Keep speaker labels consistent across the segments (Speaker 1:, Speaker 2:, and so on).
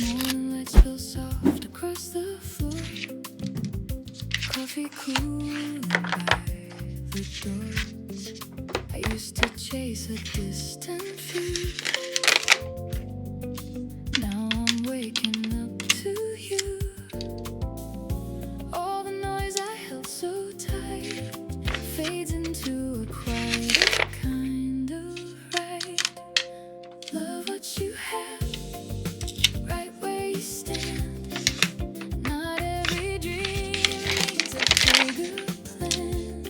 Speaker 1: Morning lights fell soft across the floor. Coffee cooling by the door. I used to chase a distant view. Now I'm waking up to you. All the noise I held so tight fades into a quieter kind of right. Love what you have right where you stand. Not every dream needs a bigger plan.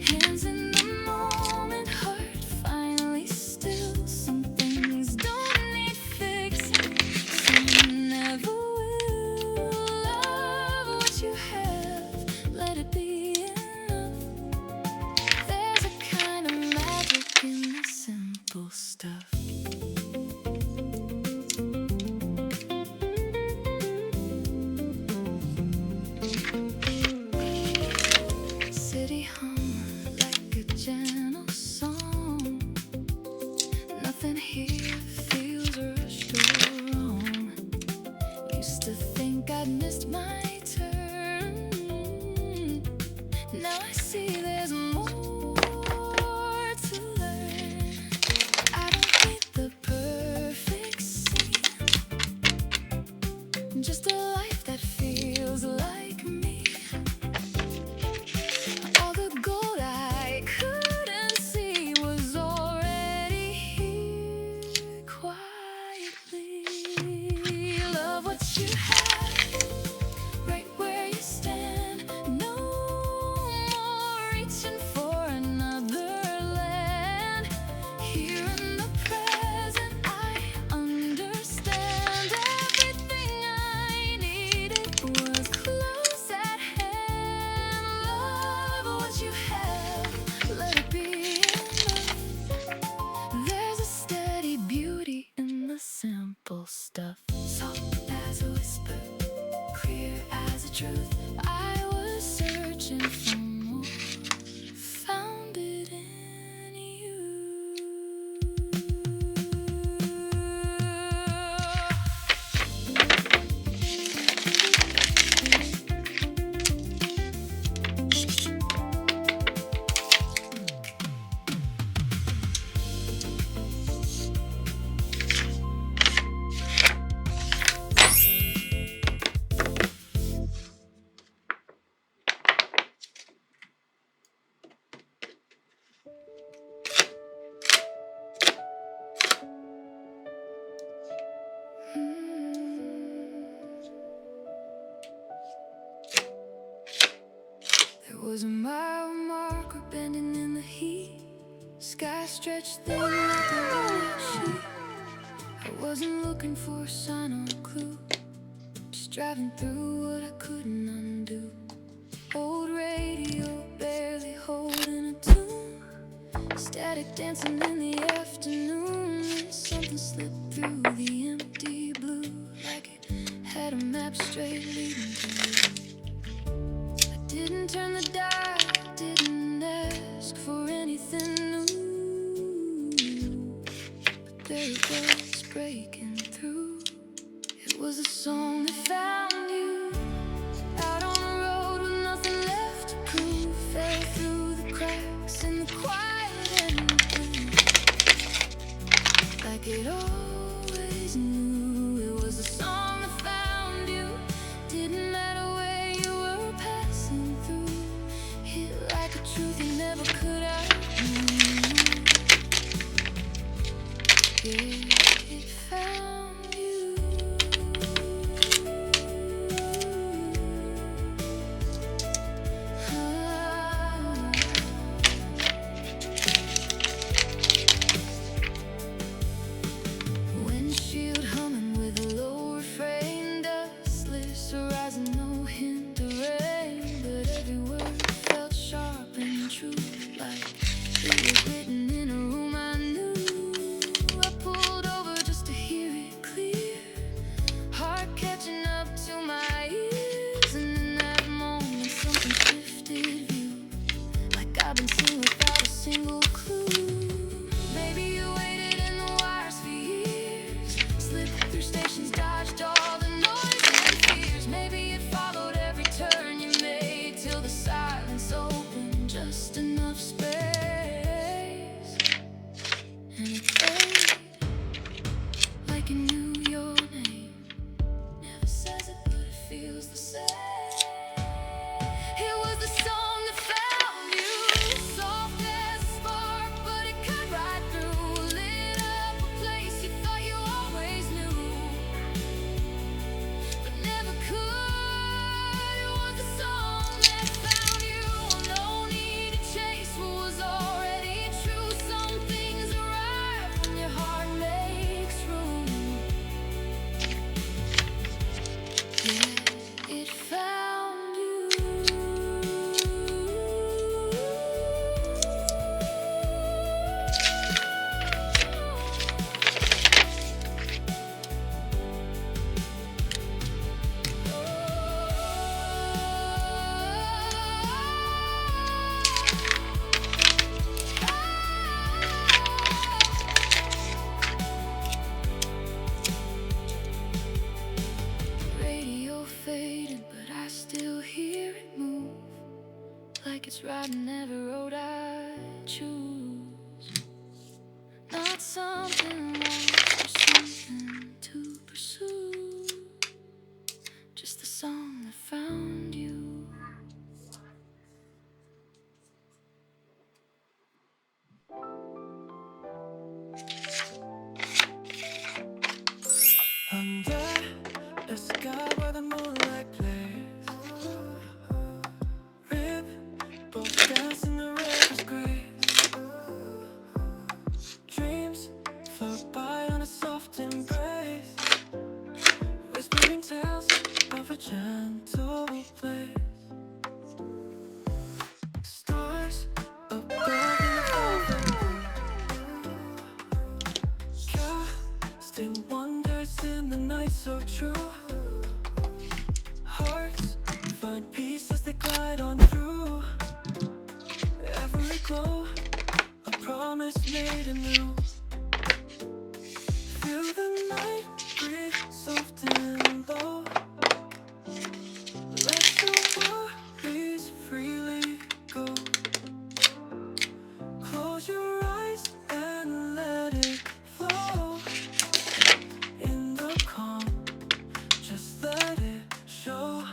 Speaker 1: Hands in the moment, heart finally still. Some things don't need fixing, some never will. Love what you have, let it be enough. There's a kind of magic in the simple stuff. City hum like a gentle song. Nothing here feels rushed or wrong. Used to think I'd missed my turn. Now I see there's more to learn. I don't need the perfect scene, just a life that feels like me. All the gold I couldn't see was already here quietly. Love what you have right where you stand. No more reaching for another land. Here in the present I understand. Everything I needed was close at hand. Love what you have, let it be enough. There's a steady beauty in the simple stuff. Soft as a whisper, clear as a truth. I was searching for more, found it in you. There was a mile marker bending in the heat. Sky stretched thin like a lilac sheet. I wasn't looking for a sign or a clue, just driving through what I couldn't undo. Old radio barely holding a tune, static dancing in the afternoon. And something slipped through the empty blue, like it had a map straight leading to you. I didn't turn the dial, didn't ask for anything new, but there it was breaking through. It was a song that found you out on the road with nothing left to prove. Fell through the cracks in the quiet and the blue, like it always knew. It was a song that found you. Didn't matter where you were passing through. knew your name. Never says it, but it feels the same. It was the song that found you, soft as a spark, but it cut right through. Lit up a place you thought you always knew, but never could. It was the song that found you. No need to chase what was already true. Some things arrive when your heart makes room. Yeah, it found you. Radio faded, but I still hear it move, like it's riding every road I choose. Not something lost or something to pursue, just the song that found you.
Speaker 2: Under the sky where the moonlight plays, ripples dance in the river's grace. Dreams float by on a soft embrace, whispering tales of a gentle place. Stars above in a velvet blue, casting wonders in the night so true. Hearts find peace as they glide on through. Every glow, a promise made anew. Feel the night breathe soft and low. Let the worries freely go. Close your eyes and let it flow. In the calm, just let it show.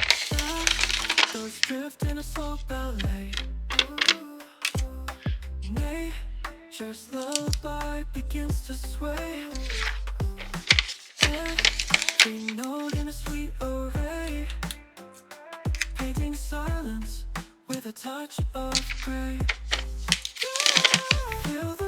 Speaker 2: Shadows drift in a slow ballet. Nature's lullaby begins to sway. Every note in a sweet array, painting silence with a touch of gray. Feel the